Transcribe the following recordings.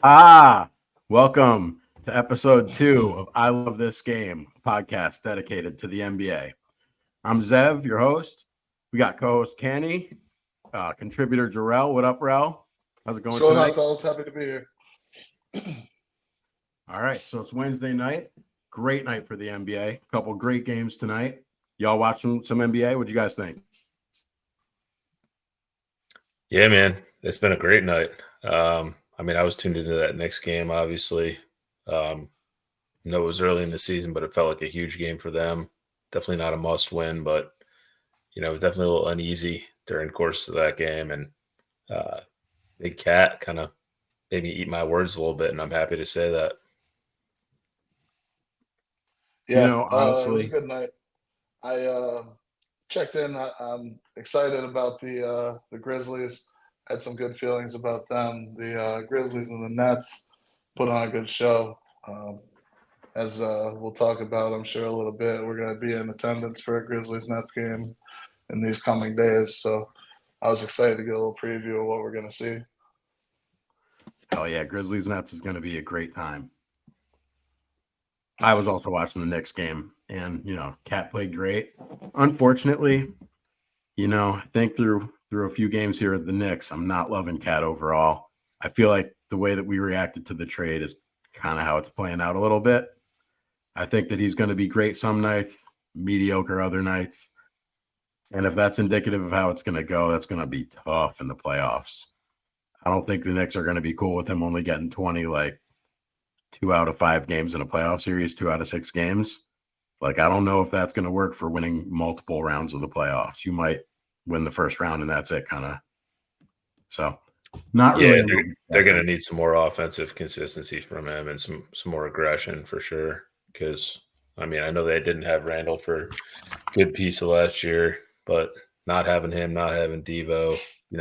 Welcome to episode 2 of I Love This Game, a podcast dedicated to the NBA. I'm Zev, your host. We got co-host Canny, contributor Jerrel. What up, Rel? How's it What's going going on, tonight? fellas? Happy to be here. All right, so it's Wednesday night. Great night for the NBA. A couple great games tonight. Y'all watching some NBA? What'd you guys think? Yeah, man, it's been a great night. I was tuned into that next game, obviously. Know it was early in the season, but it felt like a huge game for them. Definitely not a must win, but definitely a little uneasy during the course of that game. And Big Cat kind of made me eat my words a little bit, and I'm happy to say that. Yeah, it was Honestly, a good night. I checked in. I'm excited about the Grizzlies. Had some good feelings about them. The Grizzlies and the Nets put on a good show. As we'll talk about, I'm sure, a little bit. We're going to be in attendance for a Grizzlies Nets game in these coming days. So I was excited to get a little preview of what we're going to see. hell yeah, Grizzlies Nets is going to be a great time. I was also watching the Knicks game, and Cat played great. Unfortunately, I think through a few games here at the Knicks, I'm not loving Cat overall. I feel like the way that we reacted to the trade is kind of how it's playing out a little bit. I think that he's going to be great some nights, mediocre other nights. And if that's indicative of how it's going to go, that's going to be tough in the playoffs. I don't think the Knicks are going to be cool with him only getting 20, like 2 out of 5 games in a playoff series, 2 out of 6 games. I don't know if that's going to work for winning multiple rounds of the playoffs. You might win the first round and that's it, kind of. So, not really. Yeah, they're going to need some more offensive consistency from him and some more aggression for sure. Because, I know they didn't have Randall for a good piece of last year, but not having him, not having Devo,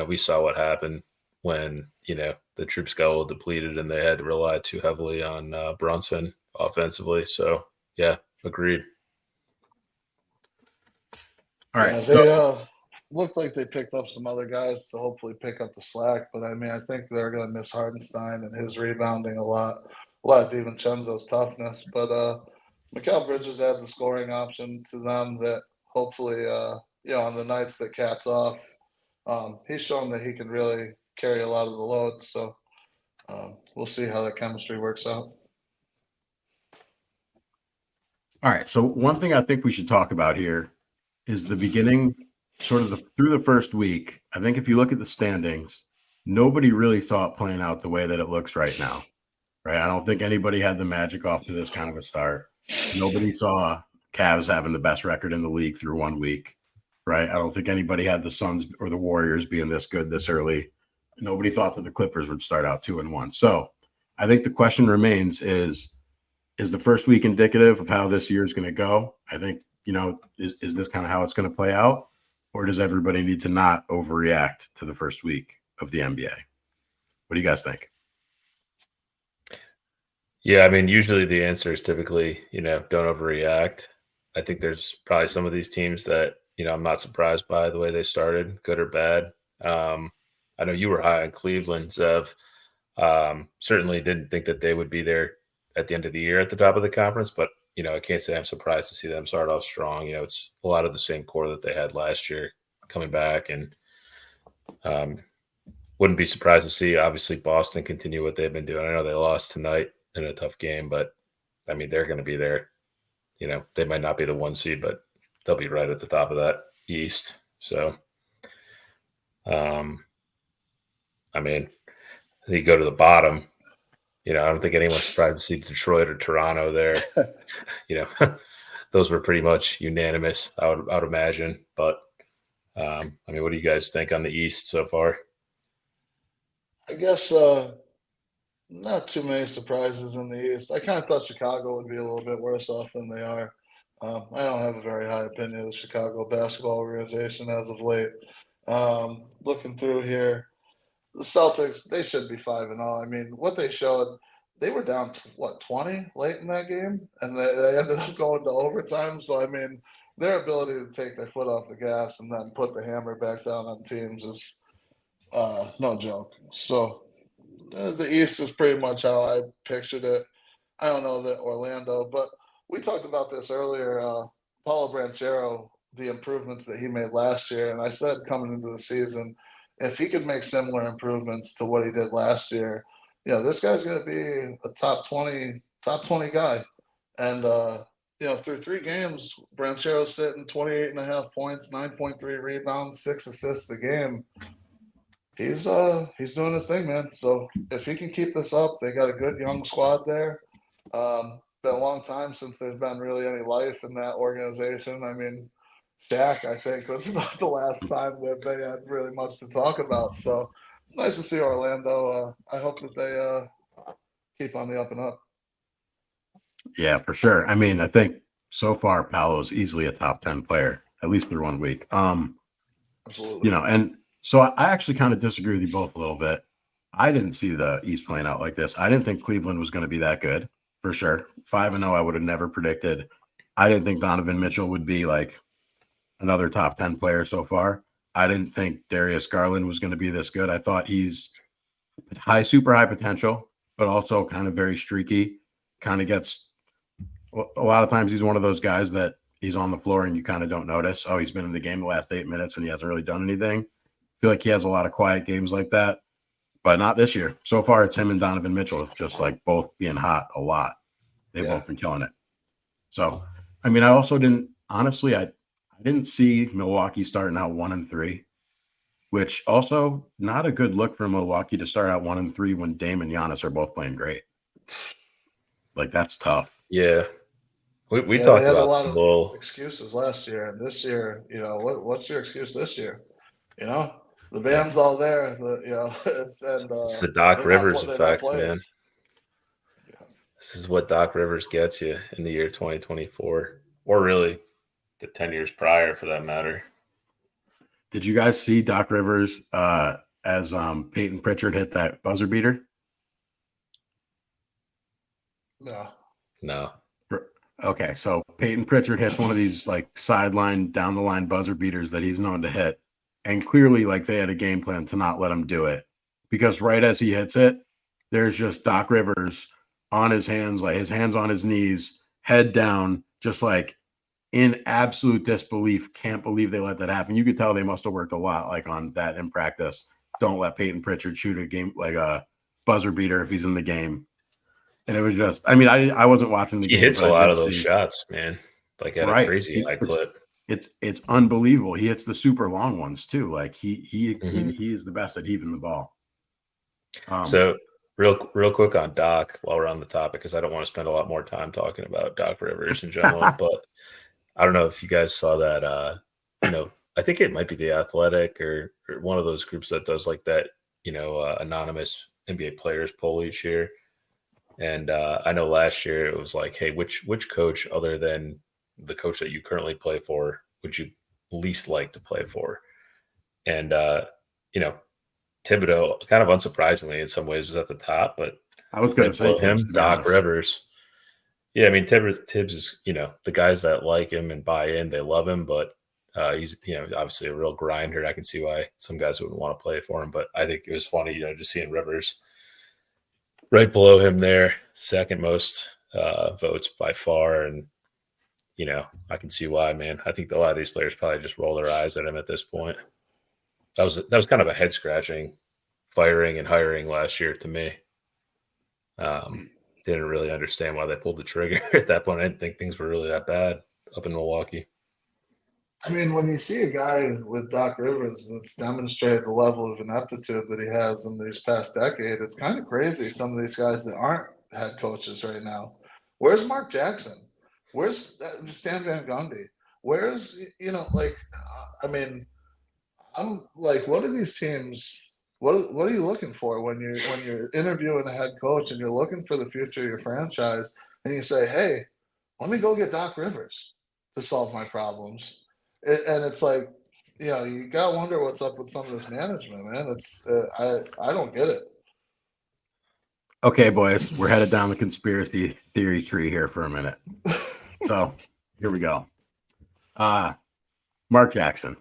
we saw what happened when, the troops got a little depleted and they had to rely too heavily on Brunson offensively. So, yeah, agreed. All right. Yeah, they looked like they picked up some other guys to hopefully pick up the slack. But, I think they're going to miss Hardenstein and his rebounding a lot of DiVincenzo's toughness. But Mikal Bridges adds a scoring option to them that hopefully, on the nights that Cat's off, he's shown that he can really carry a lot of the load. So we'll see how that chemistry works out. All right. So one thing I think we should talk about here is the beginning, through the first week. I think if you look at the standings, nobody really thought playing out the way that it looks right now. Right. I don't think anybody had the Magic off to this kind of a start. Nobody saw Cavs having the best record in the league through 1 week. Right. I don't think anybody had the Suns or the Warriors being this good this early. Nobody thought that the Clippers would start out 2-1. So I think the question remains is the first week indicative of how this year is going to go? I think, is this kind of how it's going to play out? Or does everybody need to not overreact to the first week of the NBA? What do you guys think? Yeah, usually the answer is typically, don't overreact. I think there's probably some of these teams that, I'm not surprised by the way they started, good or bad. I know you were high on Cleveland, Zev. Certainly didn't think that they would be there at the end of the year at the top of the conference, but, I can't say I'm surprised to see them start off strong. It's a lot of the same core that they had last year coming back, and wouldn't be surprised to see, obviously, Boston continue what they've been doing. I know they lost tonight in a tough game, but, they're going to be there. They might not be the 1 seed, but they'll be right at the top of that East. So, you go to the bottom, I don't think anyone's surprised to see Detroit or Toronto there. Those were pretty much unanimous, I would imagine. But, what do you guys think on the East so far? I guess not too many surprises in the East. I kind of thought Chicago would be a little bit worse off than they are. I don't have a very high opinion of the Chicago basketball organization as of late. Looking through here, the Celtics, they should be 5-0. What they showed, they were down 20 late in that game, and they ended up going to overtime. So their ability to take their foot off the gas and then put the hammer back down on teams is no joke. So The East is pretty much how I pictured it. I don't know that Orlando, but we talked about this earlier. Paulo Branchero, the improvements that he made last year, and I said coming into the season, if he could make similar improvements to what he did last year, this guy's going to be a top 20 guy. And through 3 games, Branchero's sitting 28.5 points, 9.3 rebounds, 6 assists a game. He's doing his thing, man. So if he can keep this up, they got a good young squad there. Been a long time since there's been really any life in that organization. I mean, Shaq, I think, was about the last time that they had really much to talk about. So it's nice to see Orlando. I hope that they keep on the up and up. Yeah, for sure. I mean, I think so far Paolo's easily a top 10 player, at least through 1 week. Absolutely. And so I actually kind of disagree with you both a little bit. I didn't see the East playing out like this. I didn't think Cleveland was going to be that good, for sure. 5-0, I would have never predicted. I didn't think Donovan Mitchell would be like another top 10 player so far. I didn't think Darius Garland was going to be this good. I thought he's super high potential, but also kind of very streaky. Kind of gets a lot of times he's one of those guys that he's on the floor and you kind of don't notice. Oh, he's been in the game the last 8 minutes and he hasn't really done anything. I feel like he has a lot of quiet games like that, but not this year. So far, it's him and Donovan Mitchell just like both being hot a lot. They've both been killing it. So, I mean, I also didn't honestly. I didn't see Milwaukee starting out 1-3, which also not a good look for Milwaukee to start out 1-3 when Dame and Giannis are both playing great. Like that's tough. Yeah. We talked they had about a lot the of bull. excuses last year, and this year, what's your excuse this year? The band's all there. It's the Doc Rivers effect, playing. man. Yeah. This is what Doc Rivers gets you in the year 2024, or really the 10 years prior, for that matter. Did you guys see Doc Rivers as Peyton Pritchard hit that buzzer beater? No. Okay, so Peyton Pritchard hits one of these like sideline, down the line buzzer beaters that he's known to hit, and clearly like they had a game plan to not let him do it because right as he hits it, there's just Doc Rivers on his hands, like his hands on his knees, head down, just like in absolute disbelief. Can't believe they let that happen. You could tell they must have worked a lot like on that in practice. Don't let Peyton Pritchard shoot a game like a buzzer beater if he's in the game. And it was just, I mean, I wasn't watching the game. He hits but a I lot did of those see, shots, man. Like at a crazy high clip. It's unbelievable. He hits the super long ones too. Like he is the best at heaving the ball. So real quick on Doc while we're on the topic, because I don't want to spend a lot more time talking about Doc Rivers in general, but I don't know if you guys saw that. I think it might be The Athletic or one of those groups that does like that, anonymous NBA players poll each year. And I know last year it was like, hey, which coach other than the coach that you currently play for would you least like to play for? And, Thibodeau, kind of unsurprisingly in some ways, was at the top, but I was going to say him, Doc Rivers. Yeah, I mean, Tibbs is, the guys that like him and buy in, they love him, but he's, obviously a real grinder. I can see why some guys wouldn't want to play for him, but I think it was funny, just seeing Rivers right below him there, second most votes by far. And, I can see why, man. I think a lot of these players probably just roll their eyes at him at this point. That was kind of a head scratching firing and hiring last year to me. Didn't really understand why they pulled the trigger at that point. I didn't think things were really that bad up in Milwaukee. I mean, when you see a guy with Doc Rivers that's demonstrated the level of ineptitude that he has in these past decade, it's kind of crazy. Some of these guys that aren't head coaches right now. Where's Mark Jackson? Where's Stan Van Gundy? Where's, I'm like, what are these teams? What are you looking for when you're interviewing a head coach and you're looking for the future of your franchise and you say, hey, let me go get Doc Rivers to solve my problems? And it's like, you got to wonder what's up with some of this management, man. It's I don't get it. Okay, boys, we're headed down the conspiracy theory tree here for a minute. So here we go. Mark Jackson.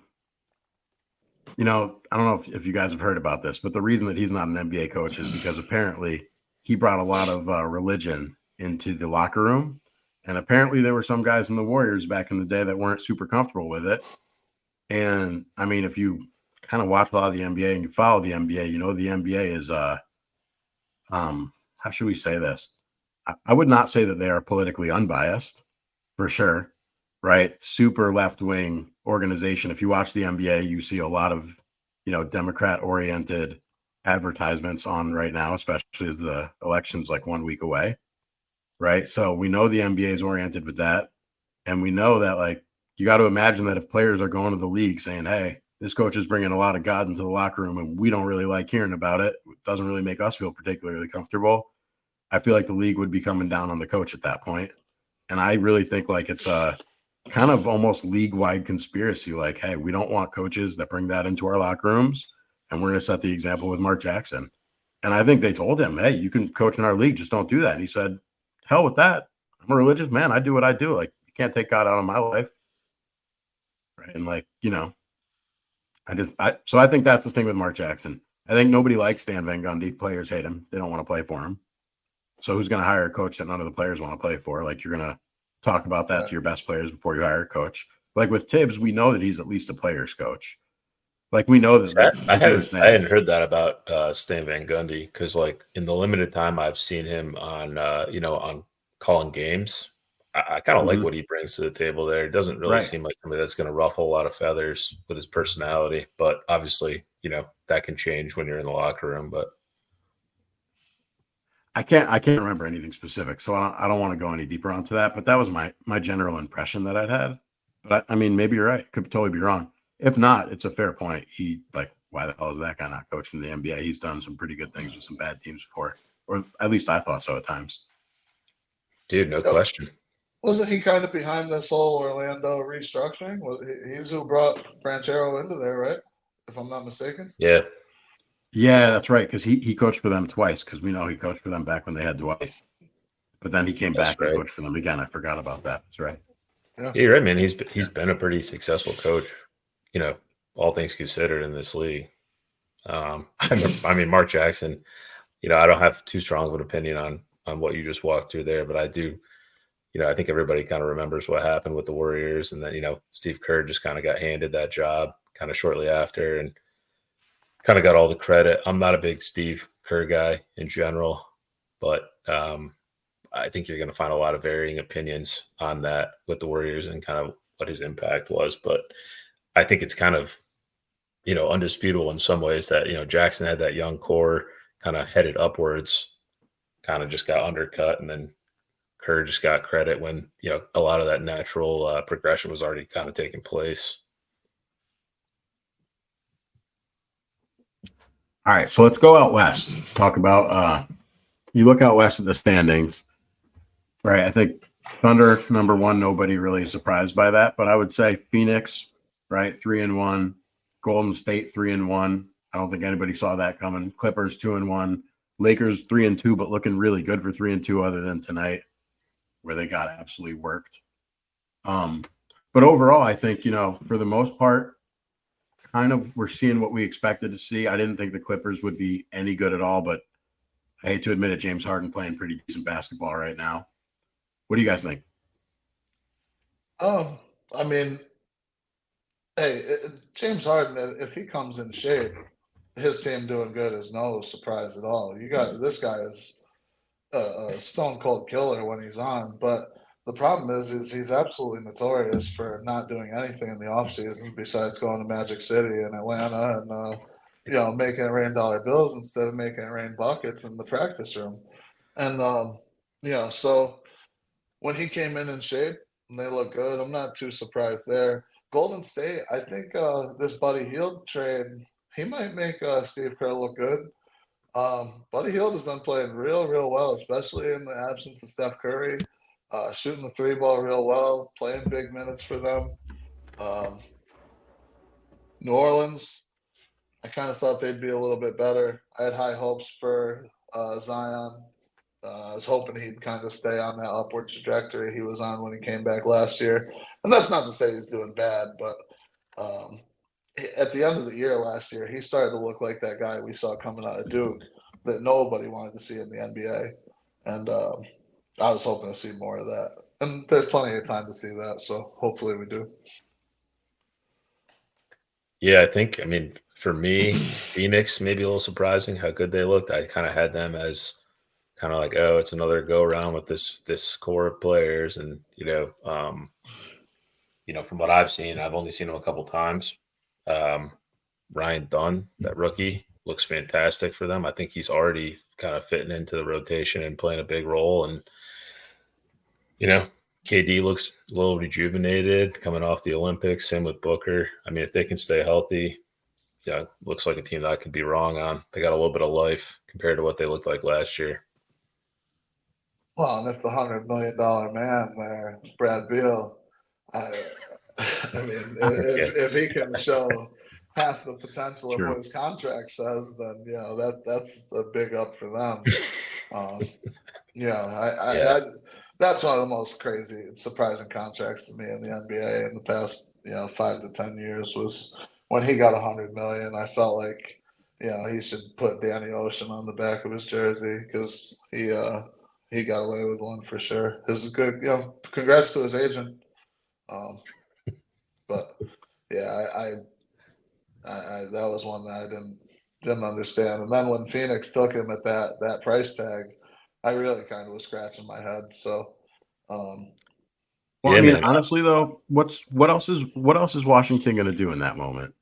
I don't know if you guys have heard about this, but the reason that he's not an NBA coach is because apparently he brought a lot of religion into the locker room. And apparently there were some guys in the Warriors back in the day that weren't super comfortable with it. And I mean, if you kind of watch a lot of the NBA and you follow the NBA, the NBA is how should we say this? I would not say that they are politically unbiased, for sure, right? Super left wing organization. If you watch the NBA, you see a lot of Democrat oriented advertisements on right now, especially as the election's like 1 week away, right? So we know the NBA is oriented with that, and we know that like you got to imagine that if players are going to the league saying, "Hey, this coach is bringing a lot of God into the locker room, and we don't really like hearing about it. It doesn't really make us feel particularly comfortable." I feel like the league would be coming down on the coach at that point. And I really think like it's a kind of almost league-wide conspiracy. Like, hey, we don't want coaches that bring that into our locker rooms, and we're going to set the example with Mark Jackson. And I think they told him, hey, you can coach in our league, just don't do that. And he said, hell with that. I'm a religious man. I do what I do. Like, you can't take God out of my life. Right. And like, so I think that's the thing with Mark Jackson. I think nobody likes Stan Van Gundy. Players hate him. They don't want to play for him. So who's going to hire a coach that none of the players want to play for? Like, you're going to talk about that to your best players before you hire a coach. Like with Tibbs, we know that he's at least a player's coach. Like we know that. Like, I hadn't heard that about Stan Van Gundy, because like in the limited time I've seen him on on calling games, I kind of like what he brings to the table there. It doesn't really seem like somebody that's going to ruffle a lot of feathers with his personality, but obviously that can change when you're in the locker room. But I can't remember anything specific, so I don't want to go any deeper onto that. But that was my general impression that I'd had. But I mean, maybe you're right. Could totally be wrong. If not, it's a fair point. Why the hell is that guy not coaching the NBA? He's done some pretty good things with some bad teams before, or at least I thought so at times. Dude, no question. Wasn't he kind of behind this whole Orlando restructuring? He's who brought Branchero into there, right? If I'm not mistaken. Yeah. Yeah, that's right. Because he coached for them twice. Because we know he coached for them back when they had Dwight, but then he came back and coached for them again. I forgot about that. That's right. Yeah, you're right, man. He's been a pretty successful coach, all things considered in this league. I mean, Mark Jackson, I don't have too strong of an opinion on what you just walked through there, but I do, I think everybody kind of remembers what happened with the Warriors, and then, Steve Kerr just kind of got handed that job kind of shortly after and kind of got all the credit. I'm not a big Steve Kerr guy in general, but I think you're going to find a lot of varying opinions on that with the Warriors and kind of what his impact was. But I think it's kind of, undisputable in some ways that, Jackson had that young core kind of headed upwards, kind of just got undercut. And then Kerr just got credit when, a lot of that natural progression was already kind of taking place. All right. So let's go out west. Talk about, you look out west at the standings. Right. I think Thunder, number one, nobody really is surprised by that. But I would say Phoenix, right, 3-1. Golden State, 3-1. I don't think anybody saw that coming. Clippers, 2-1. Lakers, 3-2, but looking really good for 3-2 other than tonight, where they got absolutely worked. But overall, I think, for the most part, kind of we're seeing what we expected to see. I didn't think the Clippers would be any good at all, but I hate to admit it, James Harden playing pretty decent basketball right now. What do you guys think? I mean, hey, James Harden, if he comes in shape, his team doing good is no surprise at all. This guy is a stone cold killer when he's on, but the problem is he's absolutely notorious for not doing anything in the offseason besides going to Magic City and Atlanta and making it rain dollar bills instead of making it rain buckets in the practice room. And so when he came in shape and they look good, I'm not too surprised there. Golden State, I think this Buddy Hield trade, he might make Steve Kerr look good. Buddy Hield has been playing real well, especially in the absence of Steph Curry, shooting the three ball real well, playing big minutes for them. New Orleans, I kind of thought they'd be a little bit better. I had high hopes for Zion. I was hoping he'd kind of stay on that upward trajectory he was on when he came back last year. And that's not to say he's doing bad, but at the end of the year last year, he started to look like that guy we saw coming out of Duke that nobody wanted to see in the NBA. And I was hoping to see more of that. And there's plenty of time to see that, so hopefully we do. Yeah, I mean, for me, Phoenix maybe a little surprising how good they looked. I kind of had them as kind of like, oh, it's another go around with this core of players, and from what I've seen, I've only seen him a couple times. Ryan Dunn, that rookie, looks fantastic for them. I think he's already kind of fitting into the rotation and playing a big role. And KD looks a little rejuvenated coming off the Olympics. Same with Booker. I mean, if they can stay healthy, yeah, looks like a team that I could be wrong on. They got a little bit of life compared to what they looked like last year. Well, and if the $100 million man there, Brad Beal, I mean, Yeah. if he can show half the potential of True. what his contract says, then that's a big up for them. Yeah. That's one of the most crazy, surprising contracts to me in the NBA in the past 5 to 10 years was when he got $100 million. I felt like he should put Danny Ocean on the back of his jersey because he got away with one for sure. This is good. Congrats to his agent. But yeah, I that was one that I didn't understand. And then when Phoenix took him at that price tag, I really kind of was scratching my head. So, Well, Yeah, I mean, man. honestly, though, what else is Washington going to do in that moment?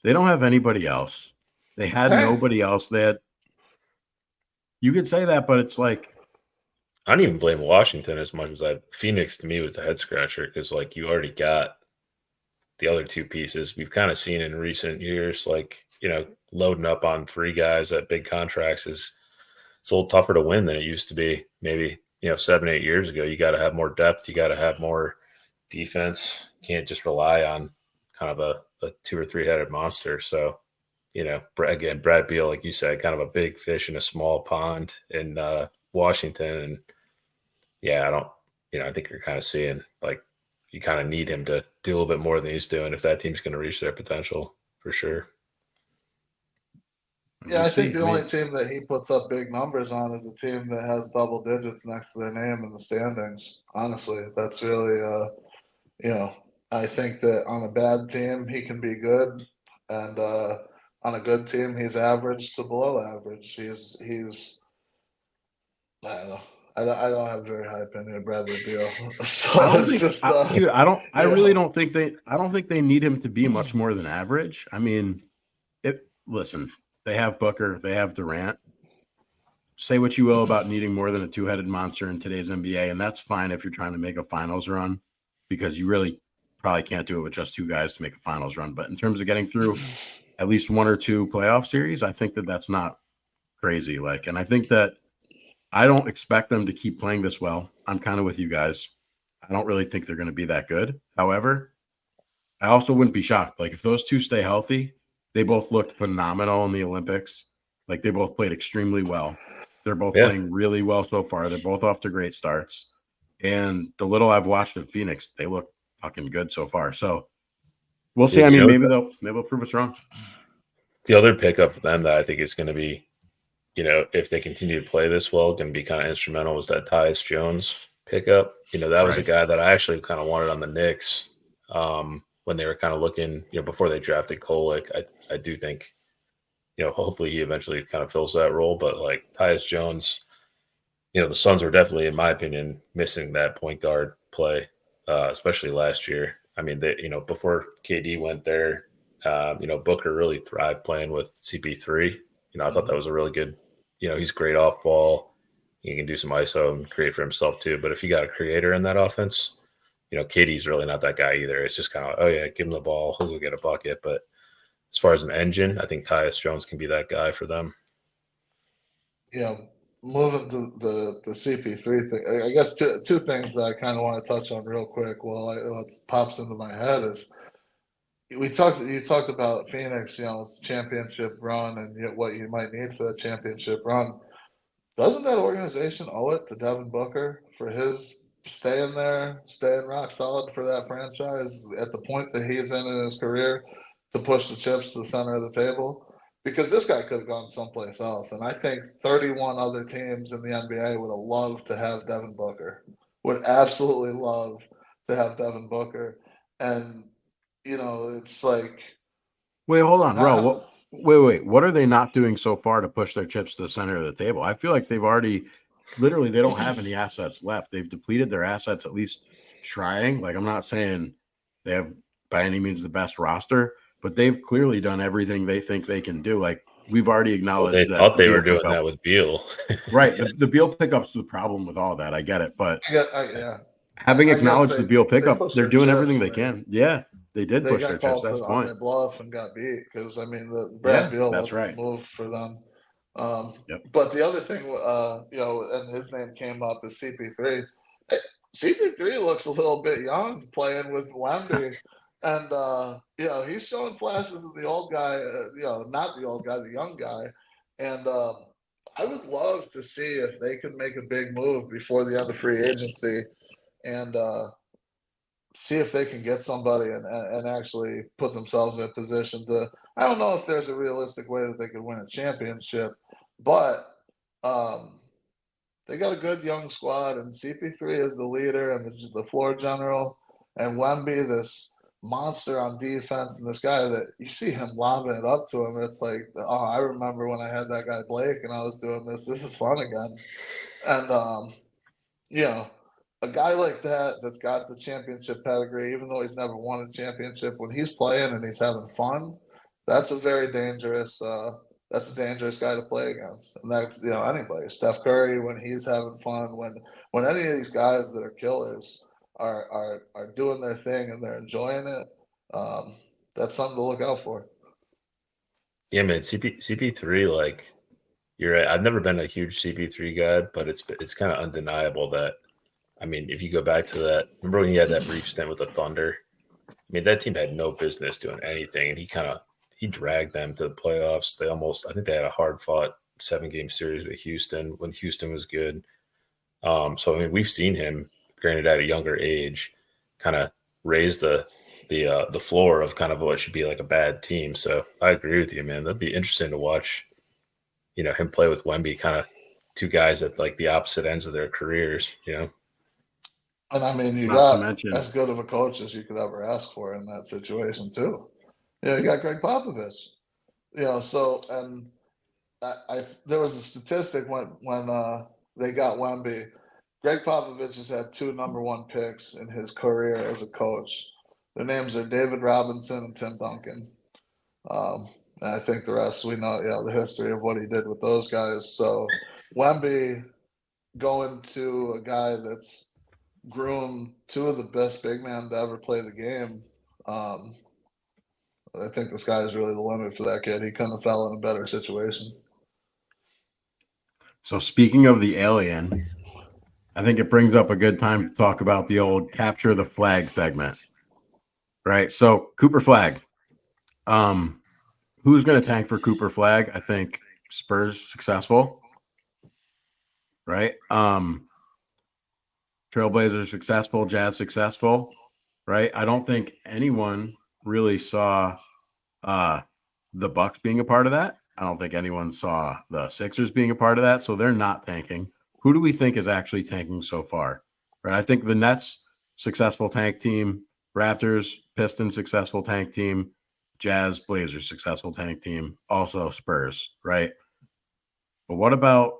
They don't have anybody else. They had tank. nobody else. You could say that, but it's like, I don't even blame Washington as much as Phoenix to me was the head scratcher because like you already got the other two pieces. We've kind of seen in recent years, like, loading up on three guys at big contracts it's a little tougher to win than it used to be. Maybe, 7, 8 years ago, you got to have more depth. You got to have more defense. You can't just rely on kind of a 2 or 3 headed monster. So, again, Brad Beal, like you said, kind of a big fish in a small pond in Washington. And yeah, I think you're kind of seeing like you kind of need him to do a little bit more than he's doing if that team's going to reach their potential for sure. Yeah, we'll I think see. the I only mean, team that he puts up big numbers on is a team that has double digits next to their name in the standings. Honestly, that's really, I think that on a bad team he can be good, and on a good team he's average to below average. He's I don't know. I don't have a very high opinion of Bradley Beal. So I don't it's think, just dude. I you really know. don't think I don't think they need him to be much more than average. I mean, listen, they have Booker, they have Durant. Say what you will about needing more than a two-headed monster in today's NBA, and that's fine if you're trying to make a finals run, because you really probably can't do it with just two guys to make a finals run. But in terms of getting through at least one or two playoff series, I think that's not crazy. And I think that I don't expect them to keep playing this well. I'm kind of with you guys. I don't really think they're going to be that good. However, I also wouldn't be shocked. Like if those two stay healthy, they both looked phenomenal in the Olympics. Like they both played extremely well. They're both Yeah. playing really well so far. They're both off to great starts. And the little I've watched of Phoenix, they look fucking good so far. So we'll see. Yeah, I mean, maybe they'll prove us wrong. the other pickup for them that I think is going to be, if they continue to play this well, going to be kind of instrumental was that Tyus Jones pickup. That was a Right. guy that I actually kind of wanted on the Knicks when they were kind of looking, before they drafted Kolek. I do think, hopefully he eventually kind of fills that role. But like Tyus Jones, the Suns were definitely, in my opinion, missing that point guard play, especially last year. I mean, before KD went there, Booker really thrived playing with CP3. I thought that was a really good, he's great off ball. He can do some ISO and create for himself too. But if you got a creator in that offense, KD's really not that guy either. It's just kind of, oh yeah, give him the ball, he'll go get a bucket. But as far as an engine, I think Tyus Jones can be that guy for them. Moving to the CP3 thing, I guess two things that I kind of want to touch on real quick. What pops into my head is you talked about Phoenix, it's a championship run and yet what you might need for that championship run. Doesn't that organization owe it to Devin Booker for his staying rock solid for that franchise at the point that he's in his career to push the chips to the center of the table, because this guy could have gone someplace else. And I think 31 other teams in the NBA would have loved to have Devin Booker, would absolutely love to have Devin Booker. And, it's like, Wait, hold on, Ro. not, Wait. What are they not doing so far to push their chips to the center of the table? I feel like they've already, literally, they don't have any assets left. They've depleted their assets, at least trying. Like, I'm not saying they have by any means the best roster, but they've clearly done everything they think they can do. Like, we've already Well, acknowledged they that thought the they Beal were doing pickup, that with Beal. right? The Beal pickup's the problem with all that. I get it, but yeah. having I guess acknowledged the Beal they pickup, pushed they're their doing chips, everything they man. can. Yeah, they did They push their got chips. called That's the on point. their bluff and got beat because the Yeah, Brad Beal that's wasn't right. the move for them. Yep. But the other thing, and his name came up is CP3. Hey, CP3 looks a little bit young playing with Wemby, and he's showing flashes of the old guy. Not the old guy, the young guy, and I would love to see if they could make a big move before the end of free agency, and see if they can get somebody and actually put themselves in a position to. I don't know if there's a realistic way that they could win a championship, but um, they got a good young squad, and CP3 is the leader and the floor general, and Wemby, this monster on defense, and this guy that you see him lobbing it up to him. It's like, oh, I remember when I had that guy Blake and I was doing this. This is fun again, and you know, a guy like that that's got the championship pedigree, even though he's never won a championship, when he's playing and he's having fun, that's a very dangerous. That's a dangerous guy to play against, and that's anybody. Steph Curry when he's having fun, when any of these guys that are killers are doing their thing and they're enjoying it, that's something to look out for. Yeah, man, CP3, like you're right. I've never been a huge CP3 guy, but it's kind of undeniable that, I mean, if you go back to that, remember when he had that brief stint with the Thunder? I mean, that team had no business doing anything, and he dragged them to the playoffs. I think they had a hard fought 7-game series with Houston when Houston was good. So I mean, we've seen him, granted at a younger age, kind of raise the floor of kind of what should be like a bad team. So I agree with you, man. That'd be interesting to watch, him play with Wemby, kind of two guys at like the opposite ends of their careers, And I mean, you Not to got mention, as good of a coach as you could ever ask for in that situation too. Yeah, you got Greg Popovich. So and I there was a statistic when they got Wemby. Greg Popovich has had 2 number 1 picks in his career as a coach. Their names are David Robinson and Tim Duncan. And I think the rest we know, the history of what he did with those guys. So Wemby going to a guy that's groomed 2 of the best big men to ever play the game. I think the sky is really the limit for that kid. He couldn't have fell in a better situation. so speaking of the alien, I think it brings up a good time to talk about the old capture the flag segment. Right. So Cooper Flag. Who's going to tank for Cooper Flag? I think Spurs successful. Right. Trailblazers successful, Jazz successful. Right. I don't think anyone really saw the Bucks being a part of that. I don't think anyone saw the Sixers being a part of that. So they're not tanking. Who do we think is actually tanking so far? Right. I think the Nets successful tank team, Raptors, Pistons successful tank team, Jazz, Blazers successful tank team, also Spurs, right? But what about,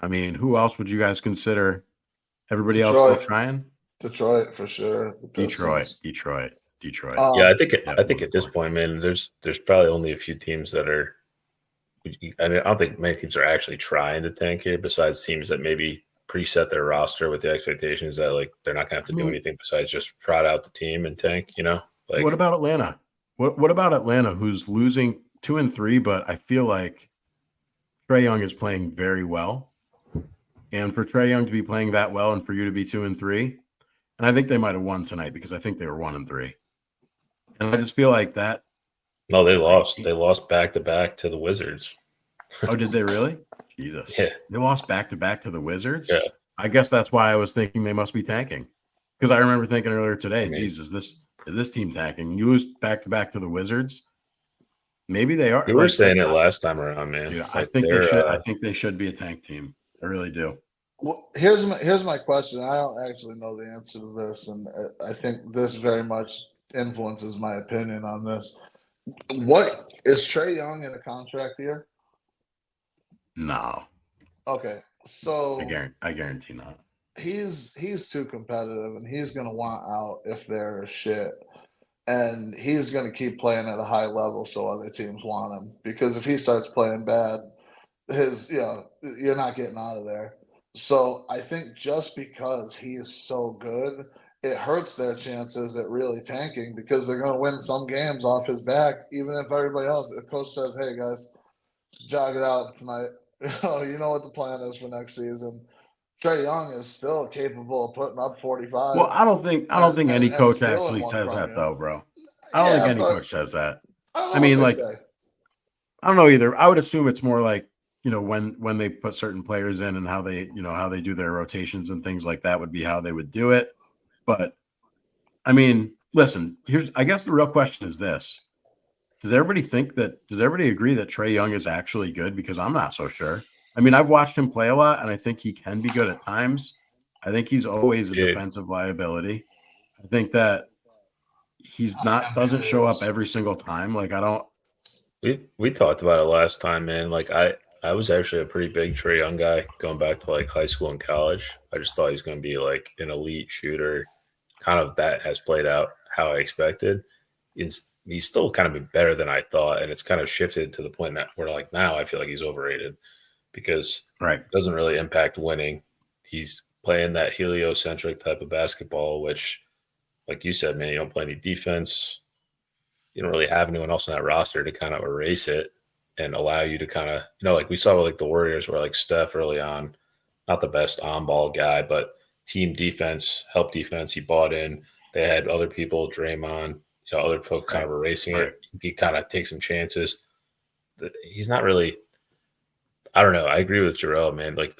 I mean, who else would you guys consider? Everybody else still Detroit, trying? Detroit for sure. The Detroit, Pistons. Detroit, Detroit. Yeah, Um, I think at this point, man, there's probably only a few teams that are. I mean, I don't think many teams are actually trying to tank here. Besides teams that maybe preset their roster with the expectations that like they're not going to have to do anything besides just trot out the team and tank. What about Atlanta? What about Atlanta, who's losing 2 and 3, but I feel like Trae Young is playing very well. And for Trae Young to be playing that well and for you to be 2 and 3, and I think they might have won tonight because I think they were 1 and 3. And I just feel like that. No, they lost. They lost back to back to the Wizards. Oh, did they really? Jesus. Yeah. They lost back to back to the Wizards? Yeah. I guess that's why I was thinking they must be tanking. Because I remember thinking earlier today, I mean, Jesus, Is this team tanking? You lose back to back to the Wizards. Maybe they are. You were like, saying it last time around, man. dude, I Like think they they're should. I think they should be a tank team. I really do. Well, here's my question. I don't actually know the answer to this, and I think this very much influences my opinion on this. What is Trae Young in a contract year? No, Okay, so I guarantee not. he's too competitive, and he's gonna want out if they're shit, and he's gonna keep playing at a high level so other teams want him. Because if he starts playing bad, you're not getting out of there. So I think just because he is so good, it hurts their chances at really tanking because they're going to win some games off his back, even if everybody else. The coach says, "Hey guys, jog it out tonight. You know what the plan is for next season." Trae Young is still capable of putting up 45. Well, I don't think any and coach stealing actually one says from that you. though, bro. I don't think Yeah, any but coach says that. I don't know I mean, what like, they say. I don't know either. I would assume it's more like, when they put certain players in and how they do their rotations and things like that would be how they would do it. But I mean, listen, I guess the real question is this. Does everybody agree that Trae Young is actually good? Because I'm not so sure. I mean, I've watched him play a lot and I think he can be good at times. I think he's always a Dude. defensive liability. I think that he's doesn't show up every single time. Like, I don't. We talked about it last time, man. Like I was actually a pretty big Trae Young guy going back to like high school and college. I just thought he was going to be like an elite shooter. Kind of that has played out how I expected. He's still kind of been better than I thought, and it's kind of shifted to the point that where like now I feel like he's overrated because it doesn't really impact winning. He's playing that heliocentric type of basketball, which, like you said, man, you don't play any defense. You don't really have anyone else on that roster to kind of erase it and allow you to kind of, like we saw with like the Warriors where like Steph early on, not the best on-ball guy, but team defense, help defense, he bought in. They had other people, Draymond, other folks kind of erasing it. He kind of takes some chances. He's not really, I don't know. I agree with Jerrel, man. Like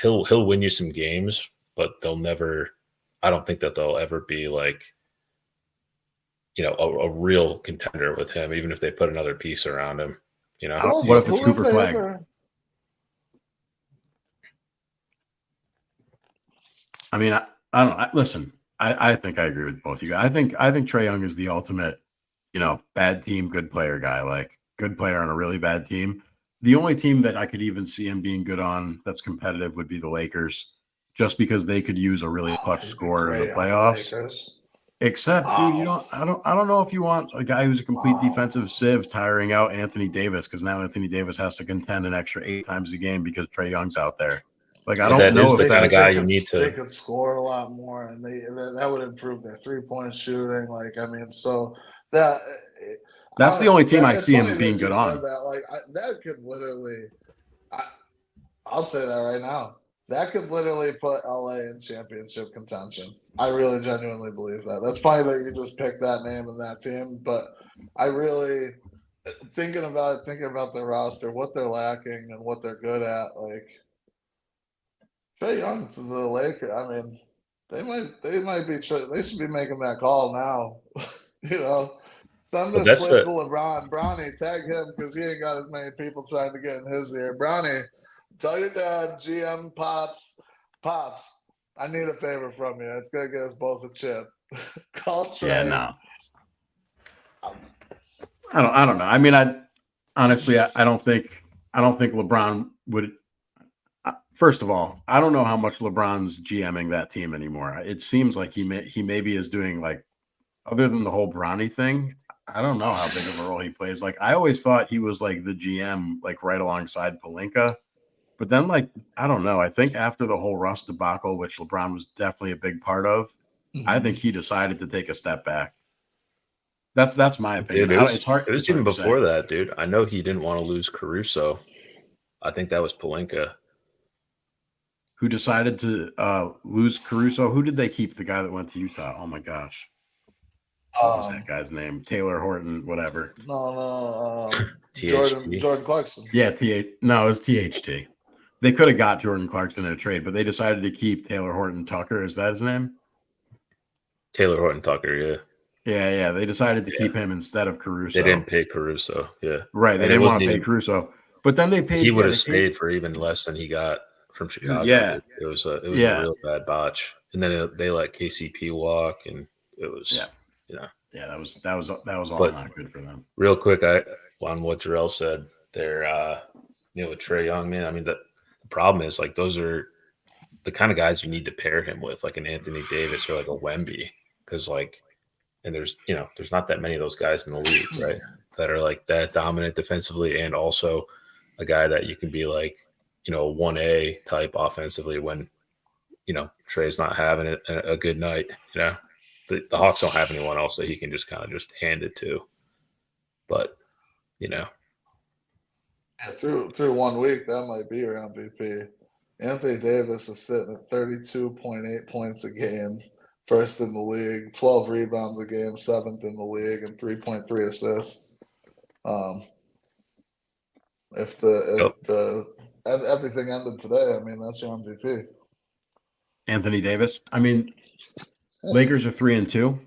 he'll win you some games, but they'll never, I don't think that they'll ever be like, a real contender with him, even if they put another piece around him. What if it's Cooper Flag? I mean, I don't know. Listen, I think I agree with both of you guys. I think Trae Young is the ultimate, bad team, good player guy. Like, good player on a really bad team. The only team that I could even see him being good on that's competitive would be the Lakers, just because they could use a really clutch scorer in the playoffs. Except, dude, I don't know if you want a guy who's a complete defensive sieve tiring out Anthony Davis, because now Anthony Davis has to contend an extra 8 times a game because Trae Young's out there. Like, I don't know if the kind of guy you need to. They could score a lot more, and that would improve their 3-point shooting. Like, I mean, so that's the only team I see him being good on. That could literally, I'll say that right now. That could literally put LA in championship contention. I really genuinely believe that. That's funny that you just picked that name and that team, but I really thinking about their roster, what they're lacking and what they're good at. Like Trae Young to the Lakers. I mean, they might be. They should be making that call now. Send this clip to LeBron. Bronny, tag him because he ain't got as many people trying to get in his ear. Bronny, tell your dad, GM, Pops, I need a favor from you. It's going to get us both a chip. Call Trae. Yeah, no. I don't know. I mean, honestly, I don't think LeBron would. First of all, I don't know how much LeBron's GMing that team anymore. It seems like he maybe is doing, like, other than the whole Bronny thing, I don't know how big of a role he plays. Like, I always thought he was like the GM, like right alongside Pelinka. But then, like, I don't know. I think after the whole Russ debacle, which LeBron was definitely a big part of, I think he decided to take a step back. That's my opinion. Dude, it's hard. It was even before that, dude. I know he didn't want to lose Caruso. I think that was Pelinka. Who decided to lose Caruso? Who did they keep? The guy that went to Utah. Oh my gosh. What was that guy's name? Taylor Horton, whatever. No. THT. Jordan Clarkson. Yeah, No, it was THT. They could have got Jordan Clarkson in a trade, but they decided to keep Taylor Horton Tucker. Is that his name? Taylor Horton Tucker, yeah. Yeah. They decided to keep him instead of Caruso. They didn't pay Caruso. Yeah. Right. They And it didn't want wasn't to pay even Caruso. But then they paid. he would Yeah, have they paid. stayed for even less than he got from Chicago. Yeah. It was a Yeah. real bad botch. And then they let KCP walk, and it was Yeah. you know. Yeah, that was all But not good for them. real quick, on what Jerrel said, they're with Trae Young, man. I mean, the problem is like those are the kind of guys you need to pair him with, like an Anthony Davis or like a Wemby, because like, and there's not that many of those guys in the league, right? That are like that dominant defensively, and also a guy that you can be like, a 1A type offensively when Trae's not having a good night. The Hawks don't have anyone else that he can just kind of just hand it to. But Yeah, through 1 week, that might be your MVP. Anthony Davis is sitting at 32.8 points a game, first in the league, 12 rebounds a game, seventh in the league, and 3.3 assists. If everything ended today, I mean, that's your MVP. Anthony Davis. I mean, Lakers are 3-2.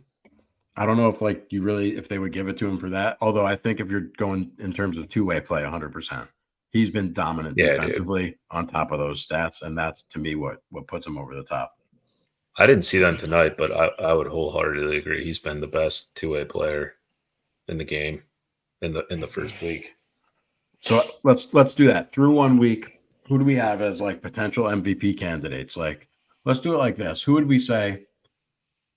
I don't know if if they would give it to him for that. Although I think if you're going in terms of two-way play, 100%, he's been dominant defensively on top of those stats, and that's to me what puts him over the top. I didn't see them tonight, but I would wholeheartedly agree. He's been the best two-way player in the game in the first week. So let's do that through 1 week. Who do we have as like potential MVP candidates? Like, let's do it like this. Who would we say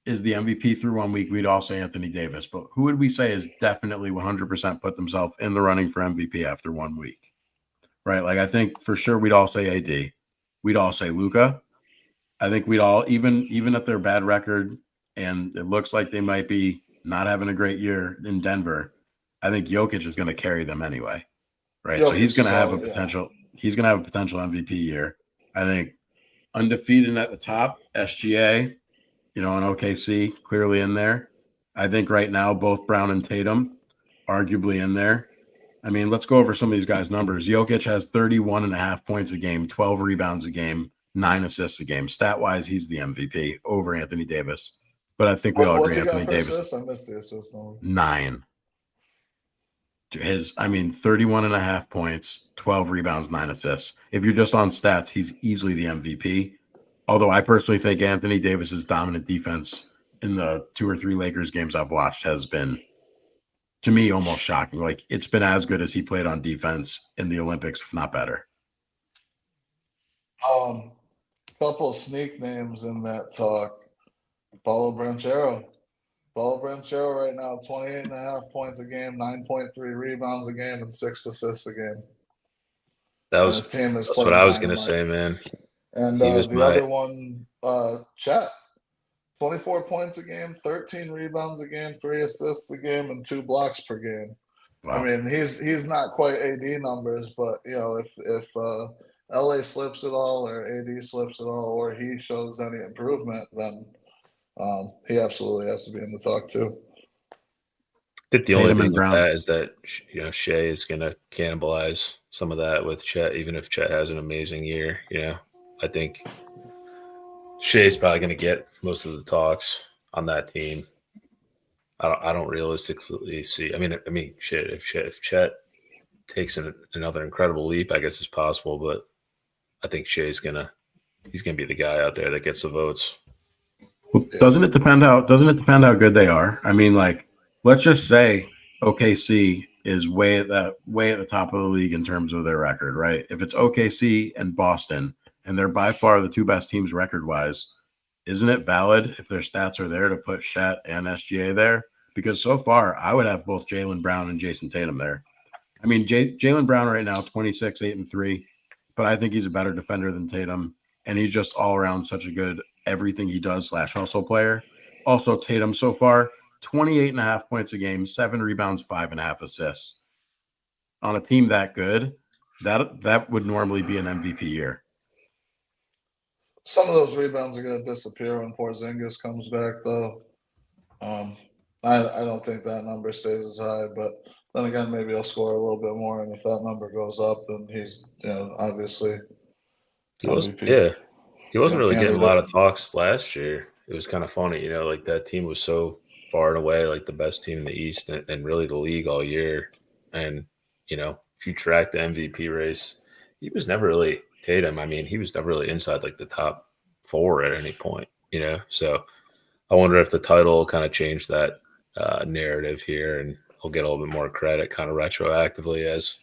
is the MVP through 1 week? We'd all say Anthony Davis, but who would we say is definitely 100% put themselves in the running for MVP after 1 week? Right? Like, I think for sure we'd all say AD. We'd all say Luka. I think we'd all, even at their bad record, and it looks like they might be not having a great year in Denver, I think Jokic is going to carry them anyway. Right. So he's going to have a potential. He's going to have a potential MVP year. I think undefeated at the top, SGA, and OKC clearly in there. I think right now both Brown and Tatum arguably in there. I mean, let's go over some of these guys' numbers. Jokic has 31.5 points a game, 12 rebounds a game, 9 assists a game. Stat-wise, he's the MVP over Anthony Davis. But I think we all agree Anthony Davis. Assists? I missed the assist number. 9. 31.5 points, 12 rebounds, 9 assists. If you're just on stats, he's easily the MVP. Although I personally think Anthony Davis's dominant defense in the 2 or 3 Lakers games I've watched has been, to me, almost shocking. Like, it's been as good as he played on defense in the Olympics, if not better. Couple of sneak names in that talk. Paulo Banchero. Paulo Banchero right now, 28.5 points a game, 9.3 rebounds a game, and 6 assists a game. That's what I was going to say, man. And other one, Chet. 24 points a game, 13 rebounds a game, 3 assists a game, and 2 blocks per game. Wow. I mean, he's not quite AD numbers, but if LA slips at all, or AD slips at all, or he shows any improvement, then he absolutely has to be in the talk too. I think the only thing with that is that Shea is going to cannibalize some of that with Chet, even if Chet has an amazing year. I think Shea's probably going to get most of the talks on that team. I don't realistically see. I mean, shit. If Chet takes another incredible leap, I guess it's possible. But I think he's gonna be the guy out there that gets the votes. Well, doesn't it depend how good they are? I mean, like, let's just say OKC is way at the top of the league in terms of their record, right? If it's OKC and Boston, and they're by far the 2 best teams record-wise, isn't it valid if their stats are there to put Shet and SGA there? Because so far, I would have both Jaylen Brown and Jason Tatum there. I mean, Jaylen Brown right now, 26, 8 and 3, but I think he's a better defender than Tatum, and he's just all around such a good everything he does / hustle player. Also, Tatum so far, 28.5 points a game, 7 rebounds, 5.5 assists. On a team that good, that would normally be an MVP year. Some of those rebounds are going to disappear when Porzingis comes back, though. I don't think that number stays as high, but then again, maybe he'll score a little bit more, and if that number goes up, then he's obviously MVP. He wasn't really getting a lot of talks last year. It was kind of funny, like that team was so far and away like the best team in the East and really the league all year. And, if you track the MVP race, he was never really Tatum. I mean, he was never really inside like the top 4 at any point, So I wonder if the title kind of changed that narrative here and he'll get a little bit more credit kind of retroactively as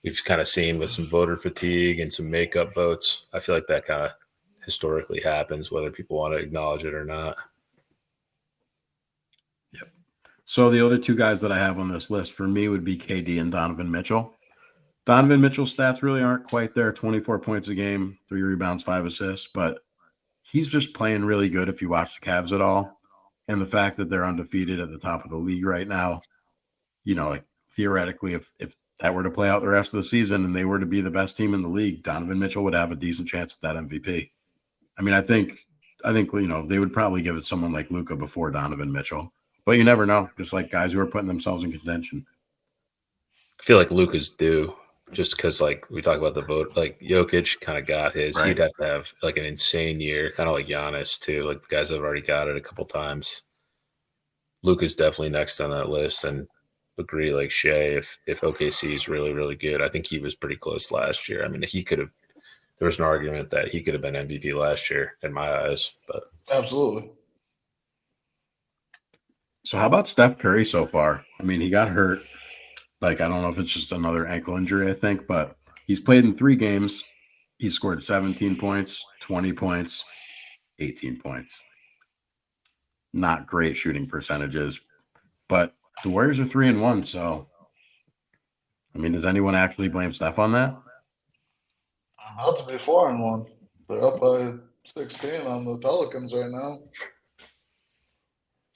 we've kind of seen with some voter fatigue and some makeup votes. I feel like that kind of historically happens, whether people want to acknowledge it or not. Yep. So the other 2 guys that I have on this list for me would be KD and Donovan Mitchell. Donovan Mitchell's stats really aren't quite there. 24 points a game, 3 rebounds, 5 assists, but he's just playing really good if you watch the Cavs at all. And the fact that they're undefeated at the top of the league right now, like theoretically, if that were to play out the rest of the season and they were to be the best team in the league, Donovan Mitchell would have a decent chance at that MVP. I mean, I think they would probably give it someone like Luka before Donovan Mitchell, but you never know. Just like guys who are putting themselves in contention. I feel like Luka's due just because, like we talk about the vote, like Jokic kind of got his. Right. He'd have to have like an insane year, kind of like Giannis too. Like the guys that have already got it a couple times. Luka's definitely next on that list, and agree like Shea. If OKC is really really good, I think he was pretty close last year. I mean, he could have. There was an argument that he could have been MVP last year in my eyes, but Absolutely. So how about Steph Curry so far? I mean, he got hurt. Like, I don't know if it's just another ankle injury, I think, but he's played in 3 games. He scored 17 points, 20 points, 18 points. Not great shooting percentages, but the Warriors are 3-1. So, I mean, does anyone actually blame Steph on that? About to be 4-1. They're up by 16 on the Pelicans right now.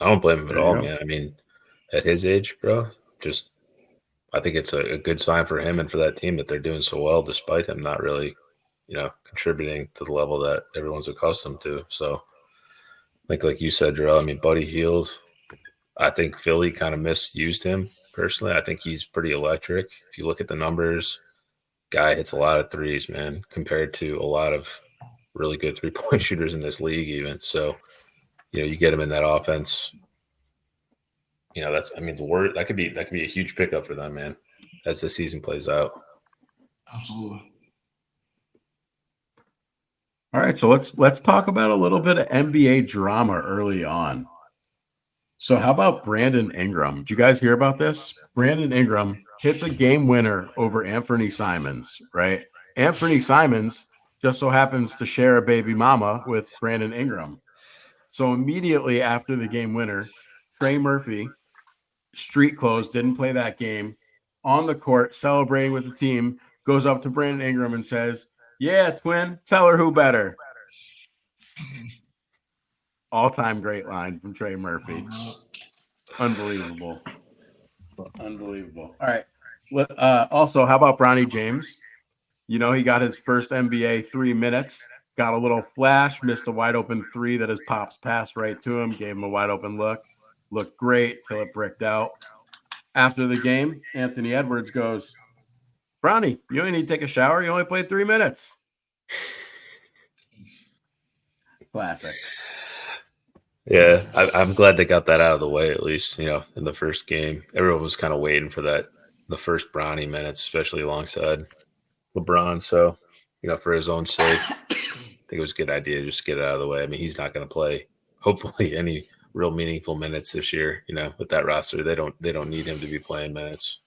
I don't blame him at There you all, go. man. I mean, at his age, bro, I think it's a good sign for him and for that team that they're doing so well despite him not really, contributing to the level that everyone's accustomed to. So, like you said, Jerrel, I mean, Buddy Hield, I think Philly kind of misused him personally. I think he's pretty electric. If you look at the numbers, guy hits a lot of threes, man, compared to a lot of really good 3-point shooters in this league even. So, you get him in that offense. The word that could be a huge pickup for them, man, as the season plays out. Absolutely. All right, so let's talk about a little bit of NBA drama early on. So how about Brandon Ingram? Did you guys hear about this? Brandon Ingram hits a game winner over Anthony Simons, right? Anthony Simons just so happens to share a baby mama with Brandon Ingram. So immediately after the game winner, Trey Murphy, street clothes, didn't play that game, on the court celebrating with the team, goes up to Brandon Ingram and says, "Yeah, twin, tell her who better." All-time great line from Trey Murphy. Unbelievable. Unbelievable. All right. Also, how about Bronny James? He got his first NBA 3 minutes, got a little flash, missed a wide open 3 that his pops passed right to him, gave him a wide open look. Looked great till it bricked out. After the game, Anthony Edwards goes, "Bronny, you only need to take a shower. You only played 3 minutes." Classic. Yeah, I'm glad they got that out of the way, at least, in the first game. Everyone was kind of waiting for the first Bronny minutes, especially alongside LeBron. So, for his own sake, I think it was a good idea to just get it out of the way. I mean, he's not going to play, hopefully, any real meaningful minutes this year, with that roster. They don't need him to be playing minutes.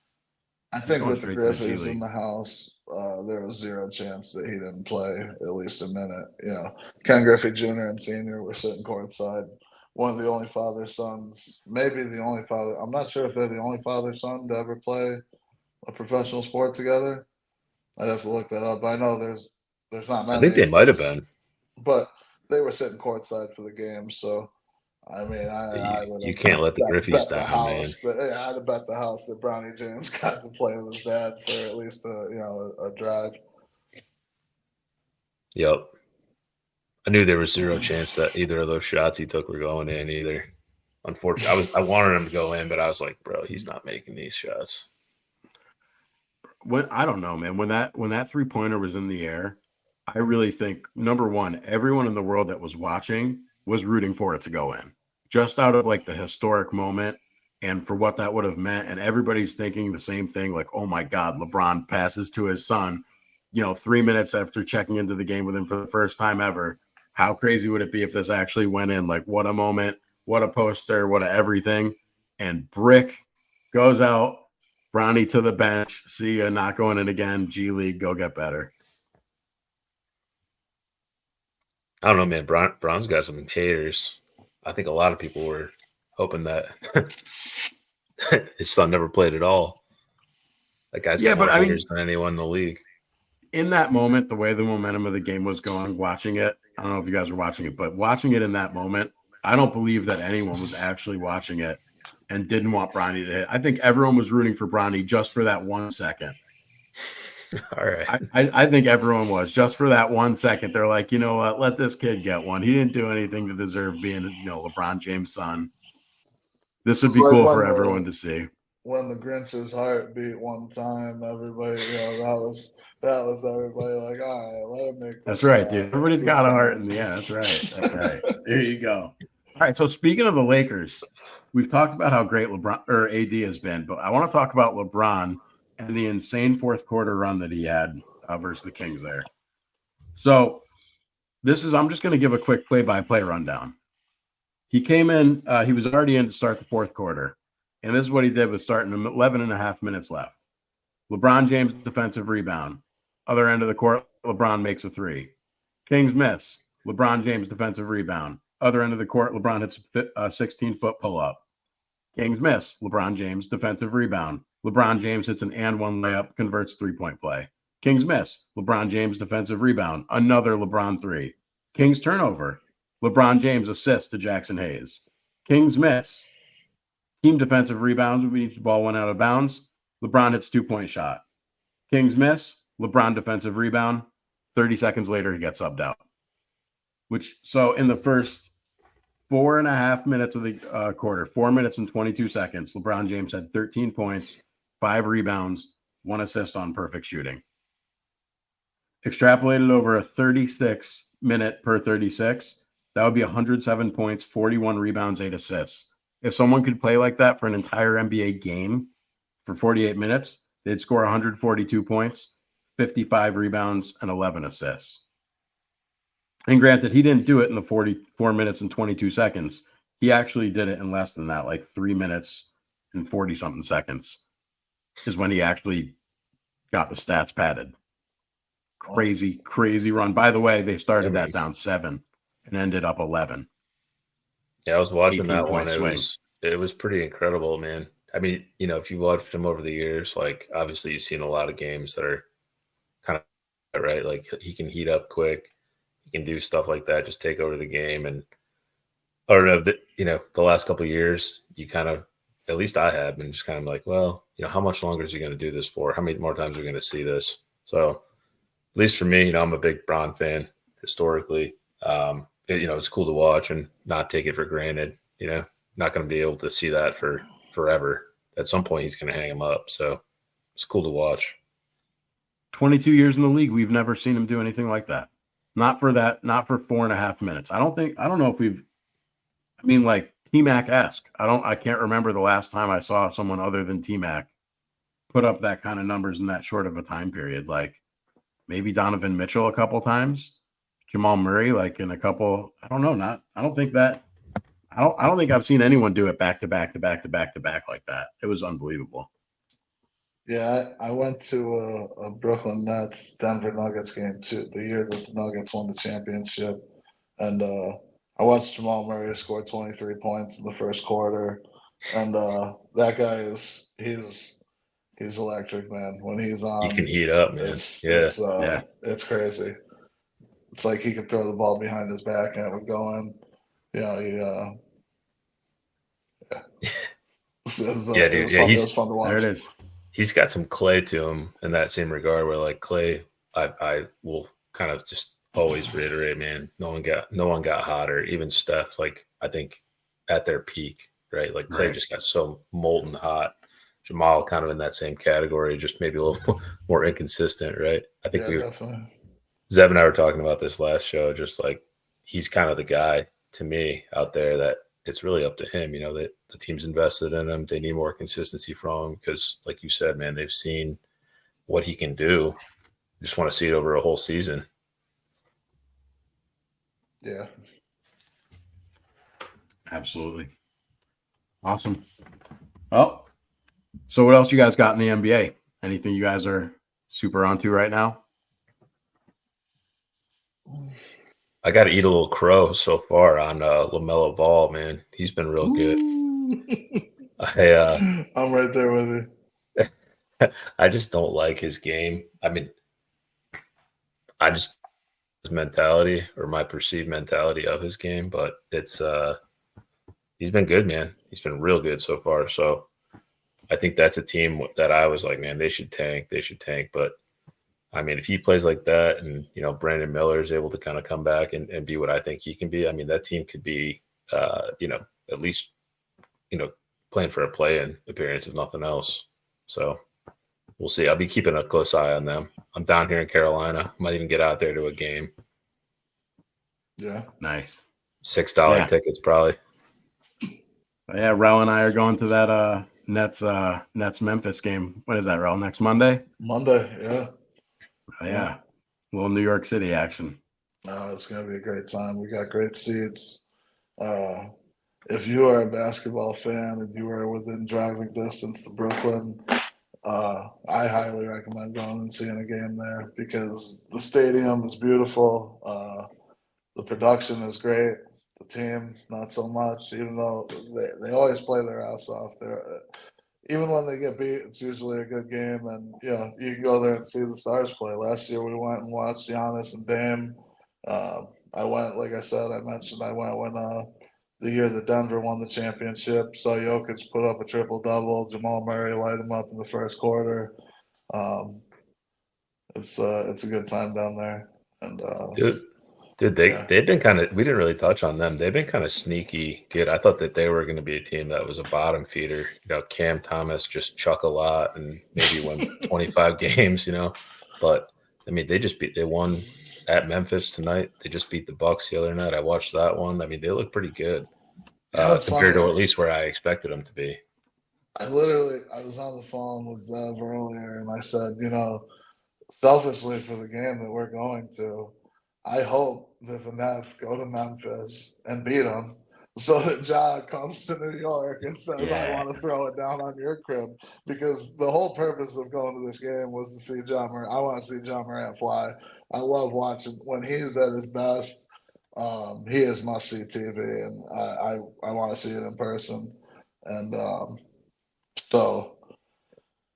I think Going with the straight to the G Griffins League. in the house, there was 0 chance that he didn't play at least a minute. Ken Griffey Jr. and Sr. were sitting courtside. One of the only father-sons, maybe the only father. I'm not sure if they're the only father-son to ever play a professional sport together. I'd have to look that up. I know there's not many. I think they of might have those, been. but they were sitting courtside for the game. So, I mean, I would You have can't let the Griffeys bet the down, man. house. I'd have bet the house that Bronny James got to play with his dad for at least a drive. Yep. I knew there was 0 chance that either of those shots he took were going in either. Unfortunately, I wanted him to go in, but I was like, bro, he's not making these shots. I don't know, man. When that 3-pointer was in the air, I really think, number one, everyone in the world that was watching was rooting for it to go in. just out of like the historic moment and for what that would have meant. And everybody's thinking the same thing, like, oh my God, LeBron passes to his son, 3 minutes after checking into the game with him for the first time ever. How crazy would it be if this actually went in? Like, what a moment, what a poster, what a everything. And Brick goes out, Bronny to the bench. See ya, not going in again. G League, go get better. I don't know, man. Bron's got some haters. I think a lot of people were hoping that his son never played at all. That guy's got more haters than anyone in the league. In that moment, the way the momentum of the game was going, watching it, I don't know if you guys were watching it, but watching it in that moment, I don't believe that anyone was actually watching it and didn't want Bronny to hit. I think everyone was rooting for Bronny just for that 1 second. All right. I think everyone was just for that 1 second. They're like, you know what? Let this kid get one. He didn't do anything to deserve being, LeBron James' son. This would be cool for everyone to see. When the Grinch's heart beat one time, everybody, that was everybody like, all right, let him make. That's right, dude. Everybody's got a heart in the end. That's right. That's right. There you go. All right. So speaking of the Lakers, we've talked about how great LeBron or AD has been, but I want to talk about LeBron and the insane fourth quarter run that he had versus the Kings there. So I'm just going to give a quick play-by-play rundown. He came in, he was already in to start the fourth quarter. And this is what he did with starting 11 and a half minutes left. LeBron James defensive rebound. Other end of the court, LeBron makes a three. Kings miss. LeBron James defensive rebound. Other end of the court, LeBron hits a 16-foot pull-up. Kings miss. LeBron James defensive rebound. LeBron James hits an and one layup, converts three-point play. Kings miss. LeBron James defensive rebound. Another LeBron three. Kings turnover. LeBron James assists to Jackson Hayes. Kings miss. Team defensive rebounds. The ball went out of bounds. LeBron hits 2-point shot. Kings miss. LeBron defensive rebound. 30 seconds later, he gets subbed out. So in the first 4.5 minutes of the quarter, 4 minutes and 22 seconds, LeBron James had 13 points, 5 rebounds, 1 assist on perfect shooting. Extrapolated over a 36 minute per 36, that would be 107 points, 41 rebounds, 8 assists. If someone could play like that for an entire NBA game for 48 minutes, they'd score 142 points, 55 rebounds, and 11 assists. And granted, he didn't do it in the 44 minutes and 22 seconds. He actually did it in less than that, like 3 minutes and 40-something seconds is when he actually got the stats padded. Crazy, crazy run. By the way, they started that down 7 and ended up 11. Yeah, I was watching that one. It was pretty incredible, man. I mean, if you watched him over the years, like obviously you've seen a lot of games that are kind of right. Like he can heat up quick. He can do stuff like that, just take over the game. And I don't know, the last couple of years, you kind of, at least I have been just kind of like, well, how much longer is he going to do this for? How many more times are we going to see this? So at least for me, I'm a big Bron fan historically. It's cool to watch and not take it for granted. Not going to be able to see that for forever. At some point, he's going to hang him up. So it's cool to watch. 22 years in the league, we've never seen him do anything like that. Not for 4.5 minutes. I don't know if like T-Mac-esque. I can't remember the last time I saw someone other than T-Mac put up that kind of numbers in that short of a time period. Like maybe Donovan Mitchell a couple times, Jamal Murray, like in a couple, I don't know. I don't think I've seen anyone do it back to back to back to back to back like that. It was unbelievable. Yeah, I went to a Brooklyn Nets Denver Nuggets game too, the year that the Nuggets won the championship, and I watched Jamal Murray score 23 points in the first quarter, and that guy he's electric, man. When he's on, he can heat up, man. It's crazy. It's like he could throw the ball behind his back and it would go in. It was fun to watch. There it is. He's got some Clay to him in that same regard, where like Clay, I will kind of just always reiterate, man, no one got hotter. Even Steph, like I think at their peak, right? Like Clay just got so molten hot. Jamal kind of in that same category, just maybe a little more inconsistent, right? I think Zev and I were talking about this last show, just like he's kind of the guy to me out there that it's really up to him. You know, that the team's invested in him. They need more consistency from him because, like you said, man, they've seen what he can do. Just want to see it over a whole season. Yeah. Absolutely. Awesome. Well, so what else you guys got in the NBA? Anything you guys are super onto right now? I got to eat a little crow so far on LaMelo Ball, man. He's been real good. I'm right there with you. I just don't like his game. I mean, I just his mentality or my perceived mentality of his game, but it's he's been good, man. He's been real good so far. So I think that's a team that I was like, man, they should tank. They should tank. But I mean, if he plays like that and, you know, Brandon Miller is able to kind of come back and be what I think he can be, I mean, that team could be, you know, at least, you know, playing for a play-in appearance if nothing else. So we'll see. I'll be keeping a close eye on them. I'm down here in Carolina. Might even get out there to a game. Yeah. Nice. $6 tickets probably. Yeah, Rel and I are going to that Nets Memphis game. When is that, Rel? Next Monday? Monday, yeah. Oh, yeah. A little New York City action. No, it's gonna be a great time. We got great seats. If you are a basketball fan and you are within driving distance to Brooklyn, I highly recommend going and seeing a game there because the stadium is beautiful. The production is great. The team, not so much, even though they always play their ass off. Even when they get beat, it's usually a good game. And, you know, you can go there and see the stars play. Last year, we went and watched Giannis and Dame. I went, like I said, I mentioned I went when the year that Denver won the championship. Saw Jokic put up a triple-double. Jamal Murray light him up in the first quarter. It's a good time down there. And Dude, they've been kind of – we didn't really touch on them. They've been kind of sneaky good. I thought that they were going to be a team that was a bottom feeder. You know, Cam Thomas just chuck a lot and maybe win 25 games, you know. But, I mean, they won at Memphis tonight. They just beat the Bucks the other night. I watched that one. I mean, they look pretty good compared to at least where I expected them to be. I was on the phone with Zev earlier, and I said, you know, selfishly for the game that we're going to, I hope that the Nets go to Memphis and beat them so that Ja comes to New York and says, I want to throw it down on your crib. Because the whole purpose of going to this game was to see Ja Morant. I want to see Ja Morant fly. I love watching when he's at his best. He is must-see TV, and I want to see it in person. And so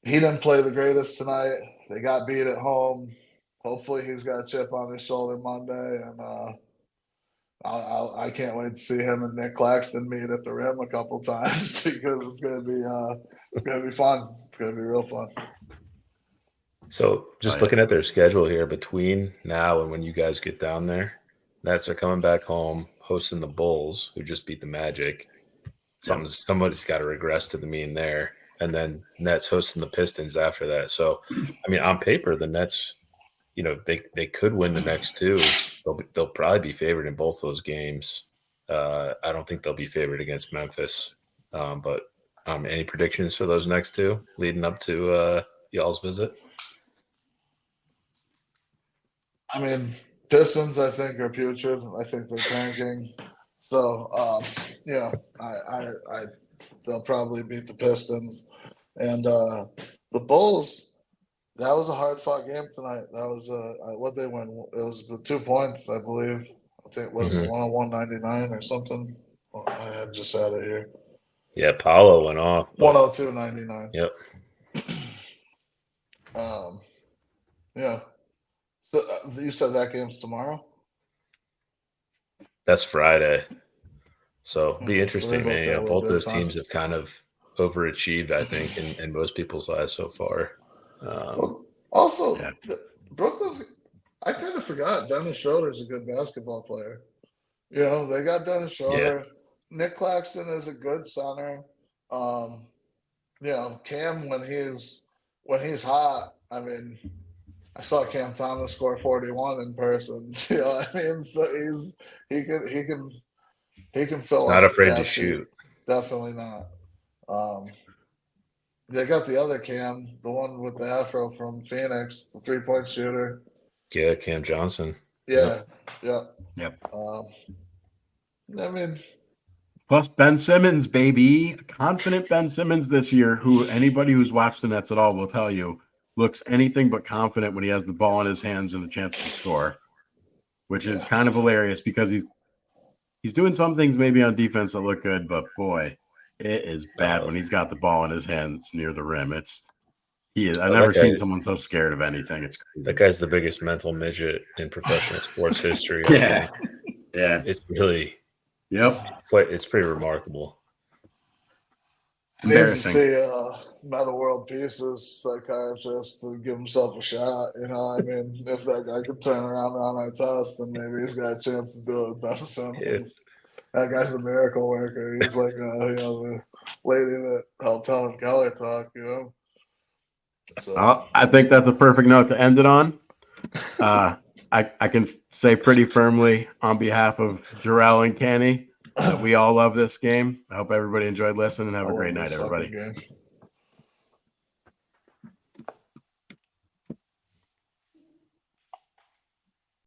he didn't play the greatest tonight. They got beat at home. Hopefully he's got a chip on his shoulder Monday, and I can't wait to see him and Nick Claxton meet at the rim a couple times because it's gonna be fun. It's gonna be real fun. So just looking at their schedule here between now and when you guys get down there, Nets are coming back home, hosting the Bulls, who just beat the Magic. Somebody's got to regress to the mean there. And then Nets hosting the Pistons after that. So, I mean, on paper, the Nets, you know, they could win the next two. They'll probably be favored in both those games. I don't think they'll be favored against Memphis. But any predictions for those next two leading up to y'all's visit? I mean, Pistons, I think, are putrid. I think they're tanking. So, you know, I they'll probably beat the Pistons. And the Bulls, that was a hard-fought game tonight. That was what they win. It was 2 points, I believe. I think what is it, 101.99 or something. Oh, I had just had it here. Yeah, Paolo went off. 102.99. Yep. Yeah. So you said that game's tomorrow? That's Friday. So be interesting, man. You know, both those teams have kind of overachieved, I think, in most people's eyes so far. Brooklyn's. I kind of forgot Dennis Schroeder's a good basketball player. You know, they got Dennis Schroeder. Yeah. Nick Claxton is a good center. You know, Cam when he's hot. I mean, I saw Cam Thomas score 41 in person. You know what I mean? So he can He can fill He's up not the afraid to stat sheet. shoot. Definitely not. They got the other Cam, the one with the afro from Phoenix, the 3-point shooter. Yeah, Cam Johnson. Yeah, Yep. I mean, Plus Ben Simmons, baby. Confident Ben Simmons this year, who anybody who's watched the Nets at all will tell you looks anything but confident when he has the ball in his hands and a chance to score, which is kind of hilarious because he's doing some things maybe on defense that look good, but boy, it is bad when he's got the ball in his hands near the rim. I've never seen someone so scared of anything. It's crazy. That guy's the biggest mental midget in professional sports history. Yeah. Yeah. It's really, Yep. it's pretty remarkable. needs to Embarrassing. see Meta World Pieces psychiatrist to give himself a shot. You know, I mean, if that guy could turn around on our test, then maybe he's got a chance to do it with Ben Simmons. That guy's a miracle worker. He's like, the lady that helped Helen Keller talk, you know. So I think that's a perfect note to end it on. I can say pretty firmly on behalf of Jerrel and Canny that we all love this game. I hope everybody enjoyed listening. Have a great night, everybody. Game.